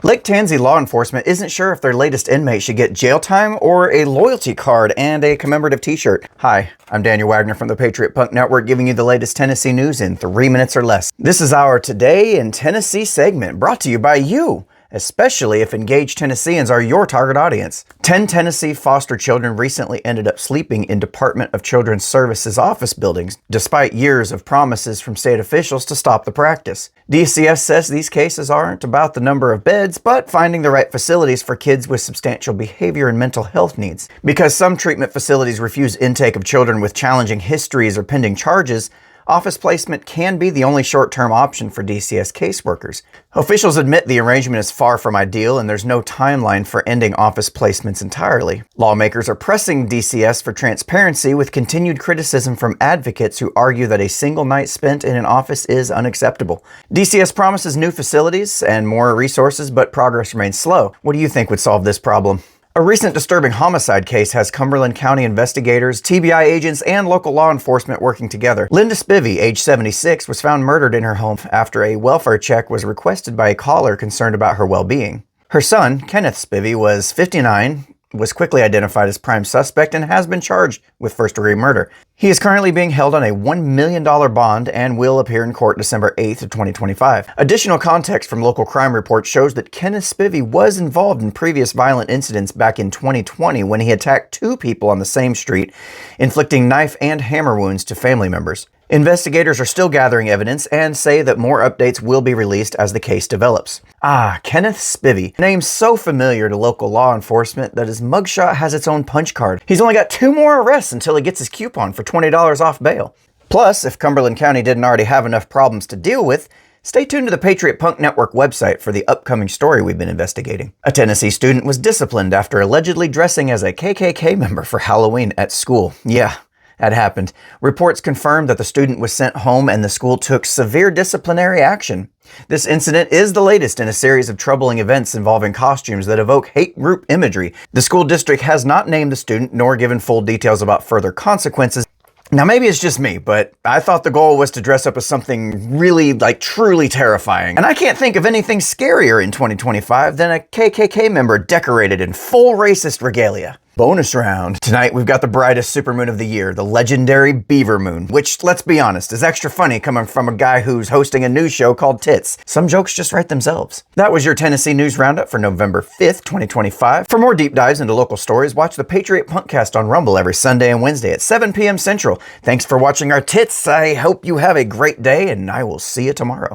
Lake Tansey law enforcement isn't sure if their latest inmate should get jail time or a loyalty card and a commemorative t-shirt. Hi, I'm Daniel Wagner from the Patriot Punk Network, giving you the latest Tennessee news in 3 minutes or less. This is our Today in Tennessee segment, brought to you by you, especially if engaged Tennesseans are your target audience. 10 Tennessee foster children recently ended up sleeping in Department of Children's Services office buildings, despite years of promises from state officials to stop the practice. DCS says these cases aren't about the number of beds, but finding the right facilities for kids with substantial behavior and mental health needs. Because some treatment facilities refuse intake of children with challenging histories or pending charges, office placement can be the only short-term option for DCS caseworkers. Officials admit the arrangement is far from ideal and there's no timeline for ending office placements entirely. Lawmakers are pressing DCS for transparency with continued criticism from advocates who argue that a single night spent in an office is unacceptable. DCS promises new facilities and more resources, but progress remains slow. What do you think would solve this problem? A recent disturbing homicide case has Cumberland County investigators, TBI agents, and local law enforcement working together. Linda Spivey, age 76, was found murdered in her home after a welfare check was requested by a caller concerned about her well-being. Her son, Kenneth Spivey, was 59, was quickly identified as prime suspect and has been charged with first-degree murder. He is currently being held on a $1 million bond and will appear in court December 8th of 2025. Additional context from local crime reports shows that Kenneth Spivey was involved in previous violent incidents back in 2020 when he attacked 2 people on the same street, inflicting knife and hammer wounds to family members. Investigators are still gathering evidence and say that more updates will be released as the case develops. Kenneth Spivey. Name so familiar to local law enforcement that his mugshot has its own punch card. He's only got 2 more arrests until he gets his coupon for $20 off bail. Plus, if Cumberland County didn't already have enough problems to deal with, stay tuned to the Patriot Punk Network website for the upcoming story we've been investigating. A Tennessee student was disciplined after allegedly dressing as a KKK member for Halloween at school. Yeah, that happened. Reports confirmed that the student was sent home and the school took severe disciplinary action. This incident is the latest in a series of troubling events involving costumes that evoke hate group imagery. The school district has not named the student nor given full details about further consequences. Now, maybe it's just me, but I thought the goal was to dress up as something really, truly terrifying. And I can't think of anything scarier in 2025 than a KKK member decorated in full racist regalia. Bonus round. Tonight, we've got the brightest supermoon of the year, the legendary Beaver Moon, which, let's be honest, is extra funny coming from a guy who's hosting a news show called Tits. Some jokes just write themselves. That was your Tennessee News Roundup for November 5th, 2025. For more deep dives into local stories, watch the Patriot Punkcast on Rumble every Sunday and Wednesday at 7 p.m. Central. Thanks for watching our Tits. I hope you have a great day, and I will see you tomorrow.